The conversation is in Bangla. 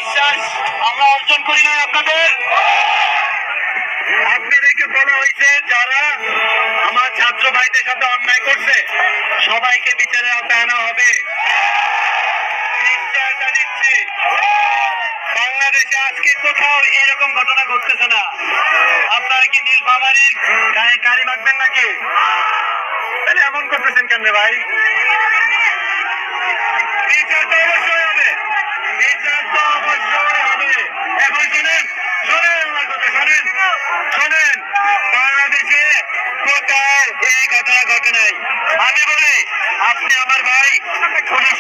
বিশ্বাস আমরা অর্জন করি না আপনাদের। আপনাদেরকে বলা হয়েছে যারা আমার ছাত্র ভাইদের সাথে অন্যায় করছে সবাইকে বিচারের আওতায় আনা হবে। নিশ্চয়তা দিচ্ছি বাংলাদেশে আজকে কোথাও এরকম ঘটনা ঘটতেছে না। আপনারা কি নীলফামারীর গায়ে কালি মাখবেন নাকি? তাহলে এমন করতেছেন কেন ভাই? বিচার তো অবশ্যই হবে, বিচার তো অবশ্যই হবে। এখন শোনেন শোনেন আমার কথা শোনেন শোনেন বাংলাদেশে কোথাও এই ঘটনা ঘটে নাই। আমি বলি আপনি আমার ভাই পুলিশ